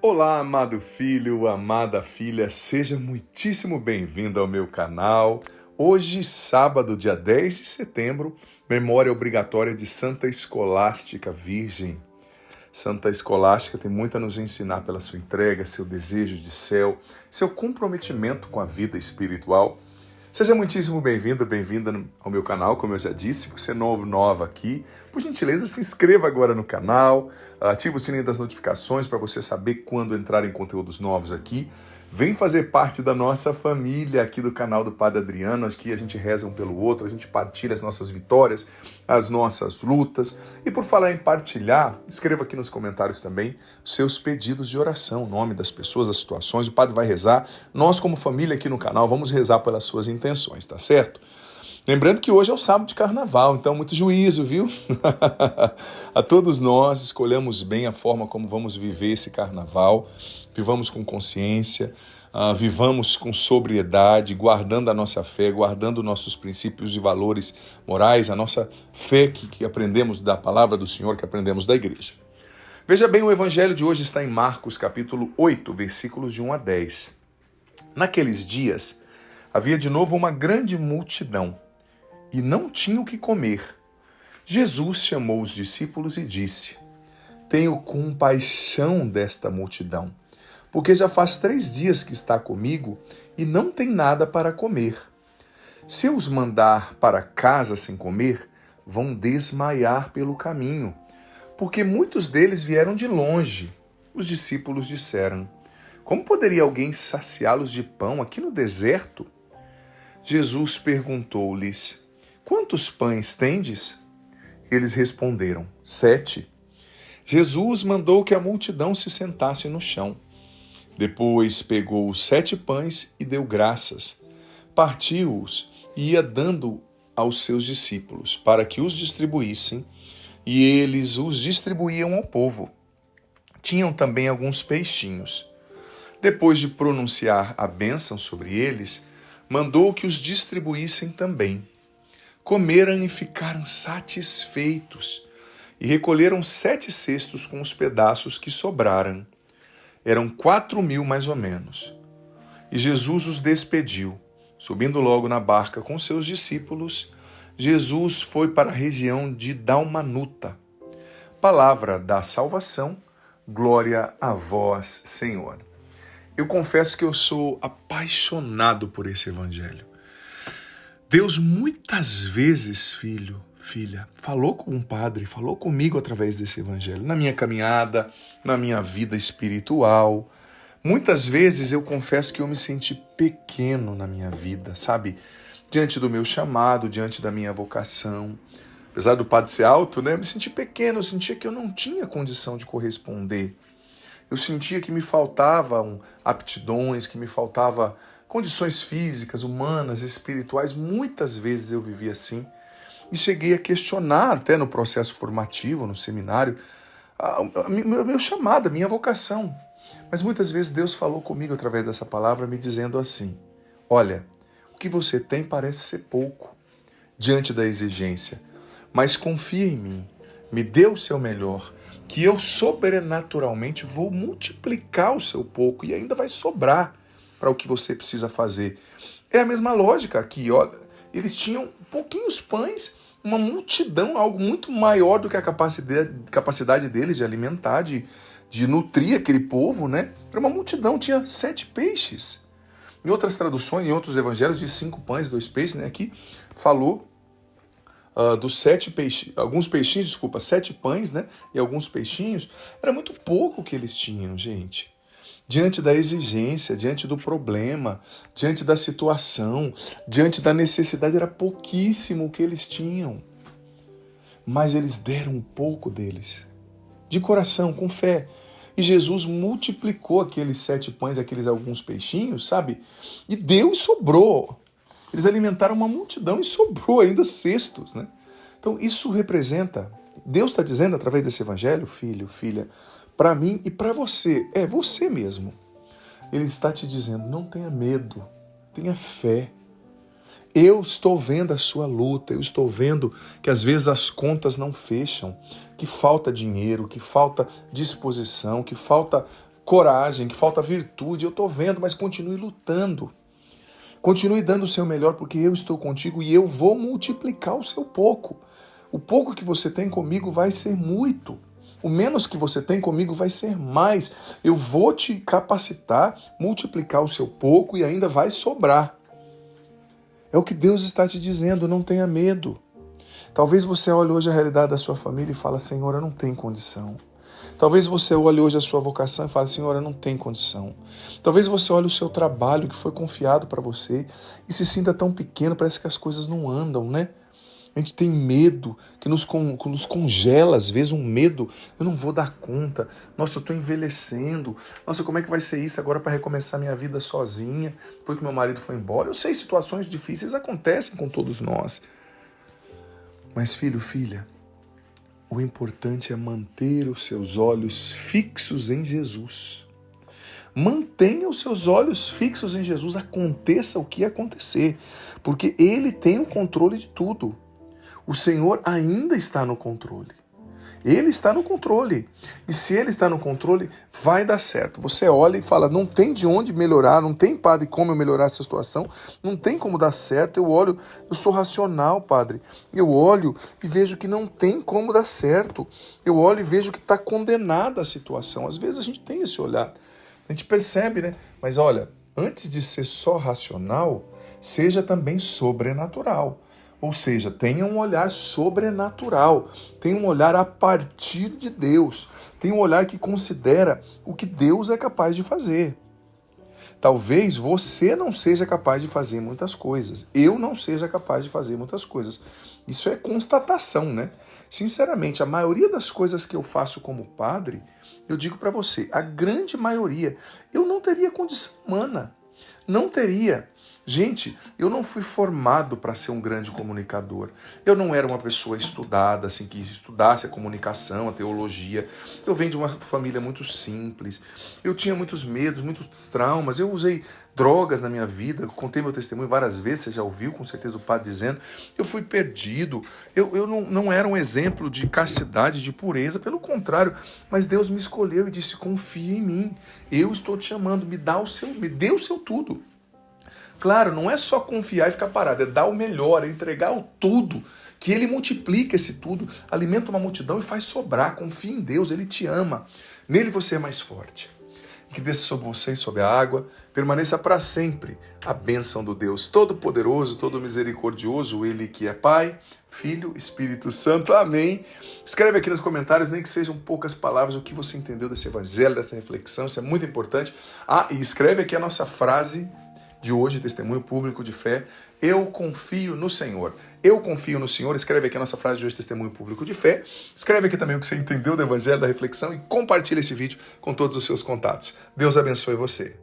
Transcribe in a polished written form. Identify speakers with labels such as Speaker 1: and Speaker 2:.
Speaker 1: Olá, amado filho, amada filha, seja muitíssimo bem-vindo ao meu canal. Hoje, sábado, dia 10 de setembro, memória obrigatória de Santa Escolástica Virgem. Santa Escolástica tem muito a nos ensinar pela sua entrega, seu desejo de céu, seu comprometimento com a vida espiritual. Seja muitíssimo bem-vindo, bem-vinda ao meu canal, como eu já disse. Se você é nova aqui, por gentileza, se inscreva agora no canal, ative o sininho das notificações para você saber quando entrarem conteúdos novos aqui. Vem fazer parte da nossa família aqui do canal do Padre Adriano. Aqui a gente reza um pelo outro, a gente partilha as nossas vitórias, as nossas lutas. E por falar em partilhar, escreva aqui nos comentários também seus pedidos de oração, o nome das pessoas, as situações. O Padre vai rezar. Nós, como família aqui no canal, vamos rezar pelas suas intenções, tá certo? Lembrando que hoje é o sábado de carnaval, então muito juízo, viu? A todos nós, escolhamos bem a forma como vamos viver esse carnaval, vivamos com consciência, vivamos com sobriedade, guardando a nossa fé, guardando nossos princípios e valores morais, a nossa fé que aprendemos da palavra do Senhor, que aprendemos da igreja. Veja bem, o evangelho de hoje está em Marcos, capítulo 8, versículos de 1 a 10. Naqueles dias, havia de novo uma grande multidão, e não tinha o que comer. Jesus chamou os discípulos e disse: Tenho compaixão desta multidão, porque já faz 3 dias que está comigo e não tem nada para comer. Se eu os mandar para casa sem comer, vão desmaiar pelo caminho, porque muitos deles vieram de longe. Os discípulos disseram: Como poderia alguém saciá-los de pão aqui no deserto? Jesus perguntou-lhes: Quantos pães tendes? Eles responderam: 7. Jesus mandou que a multidão se sentasse no chão. Depois pegou os 7 pães e deu graças. Partiu-os e ia dando aos seus discípulos, para que os distribuíssem, e eles os distribuíam ao povo. Tinham também alguns peixinhos. Depois de pronunciar a bênção sobre eles, mandou que os distribuíssem também. Comeram e ficaram satisfeitos, e recolheram 7 cestos com os pedaços que sobraram. Eram 4.000 mais ou menos. E Jesus os despediu. Subindo logo na barca com seus discípulos, Jesus foi para a região de Dalmanuta. Palavra da salvação, glória a vós, Senhor. Eu confesso que eu sou apaixonado por esse evangelho. Deus muitas vezes, filha, falou com um padre, falou comigo através desse evangelho, na minha caminhada, na minha vida espiritual. Muitas vezes eu confesso que eu me senti pequeno na minha vida, sabe? Diante do meu chamado, diante da minha vocação. Apesar do padre ser alto, né? Eu me senti pequeno, eu sentia que eu não tinha condição de corresponder. Eu sentia que me faltavam aptidões, que me faltava condições físicas, humanas, espirituais. Muitas vezes eu vivi assim e cheguei a questionar até no processo formativo, no seminário, meu chamado, a minha vocação. Mas muitas vezes Deus falou comigo através dessa palavra, me dizendo assim: olha, o que você tem parece ser pouco diante da exigência, mas confia em mim, me dê o seu melhor, que eu sobrenaturalmente vou multiplicar o seu pouco e ainda vai sobrar para o que você precisa fazer. É a mesma lógica aqui, olha. Eles tinham pouquinhos pães, uma multidão, algo muito maior do que a capacidade deles de alimentar, de nutrir aquele povo, né? Era uma multidão, tinha 7 peixes. Em outras traduções, em outros evangelhos, de 5 pães e 2 peixes, né? Aqui falou dos 7 peixes, alguns peixinhos, 7 pães, né? E alguns peixinhos. Era muito pouco que eles tinham, gente. Diante da exigência, diante do problema, diante da situação, diante da necessidade, era pouquíssimo o que eles tinham. Mas eles deram um pouco deles, de coração, com fé. E Jesus multiplicou aqueles 7 pães, aqueles alguns peixinhos, sabe? E deu e sobrou. Eles alimentaram uma multidão e sobrou ainda cestos, né? Então isso representa, Deus está dizendo através desse evangelho, filho, filha, para mim e para você, é você mesmo. Ele está te dizendo: não tenha medo, tenha fé. Eu estou vendo a sua luta, eu estou vendo que às vezes as contas não fecham, que falta dinheiro, que falta disposição, que falta coragem, que falta virtude. Eu estou vendo, mas continue lutando. Continue dando o seu melhor, porque eu estou contigo e eu vou multiplicar o seu pouco. O pouco que você tem comigo vai ser muito. O menos que você tem comigo vai ser mais. Eu vou te capacitar, multiplicar o seu pouco e ainda vai sobrar. É o que Deus está te dizendo, não tenha medo. Talvez você olhe hoje a realidade da sua família e fale, Senhor, eu não tenho condição. Talvez você olhe hoje a sua vocação e fale, Senhor, eu não tenho condição. Talvez você olhe o seu trabalho que foi confiado para você e se sinta tão pequeno, parece que as coisas não andam, né? A gente tem medo, que nos congela, às vezes um medo, eu não vou dar conta, nossa, eu estou envelhecendo, nossa, como é que vai ser isso agora para recomeçar minha vida sozinha, depois que meu marido foi embora? Eu sei, situações difíceis acontecem com todos nós. Mas filho, filha, o importante é manter os seus olhos fixos em Jesus. Mantenha os seus olhos fixos em Jesus, aconteça o que acontecer, porque Ele tem o controle de tudo. O Senhor ainda está no controle. Ele está no controle. E se Ele está no controle, vai dar certo. Você olha e fala, não tem de onde melhorar, não tem, Padre, como eu melhorar essa situação, não tem como dar certo. Eu olho, eu sou racional, Padre. Eu olho e vejo que não tem como dar certo. Eu olho e vejo que está condenada a situação. Às vezes a gente tem esse olhar. A gente percebe, né? Mas olha, antes de ser só racional, seja também sobrenatural. Ou seja, tenha um olhar sobrenatural, tenha um olhar a partir de Deus, tenha um olhar que considera o que Deus é capaz de fazer. Talvez você não seja capaz de fazer muitas coisas, eu não seja capaz de fazer muitas coisas. Isso é constatação, né? Sinceramente, a maioria das coisas que eu faço como padre, eu digo para você, a grande maioria, eu não teria condição humana, não teria. Gente, eu não fui formado para ser um grande comunicador. Eu não era uma pessoa estudada, assim, que estudasse a comunicação, a teologia. Eu venho de uma família muito simples. Eu tinha muitos medos, muitos traumas. Eu usei drogas na minha vida. Eu contei meu testemunho várias vezes, você já ouviu com certeza o padre dizendo. Eu fui perdido. Eu não era um exemplo de castidade, de pureza. Pelo contrário, mas Deus me escolheu e disse, confia em mim. Eu estou te chamando, me dê o seu tudo. Claro, não é só confiar e ficar parado, é dar o melhor, é entregar o tudo, que Ele multiplica esse tudo, alimenta uma multidão e faz sobrar. Confia em Deus, Ele te ama. Nele você é mais forte. E que desça sobre você e sobre a água, permaneça para sempre a bênção do Deus Todo-Poderoso, Todo-Misericordioso, Ele que é Pai, Filho, Espírito Santo. Amém. Escreve aqui nos comentários, nem que sejam poucas palavras, o que você entendeu desse evangelho, dessa reflexão, isso é muito importante. E escreve aqui a nossa frase de hoje, testemunho público de fé, eu confio no Senhor. Eu confio no Senhor. Escreve aqui a nossa frase de hoje, testemunho público de fé. Escreve aqui também o que você entendeu do Evangelho, da reflexão e compartilha esse vídeo com todos os seus contatos. Deus abençoe você.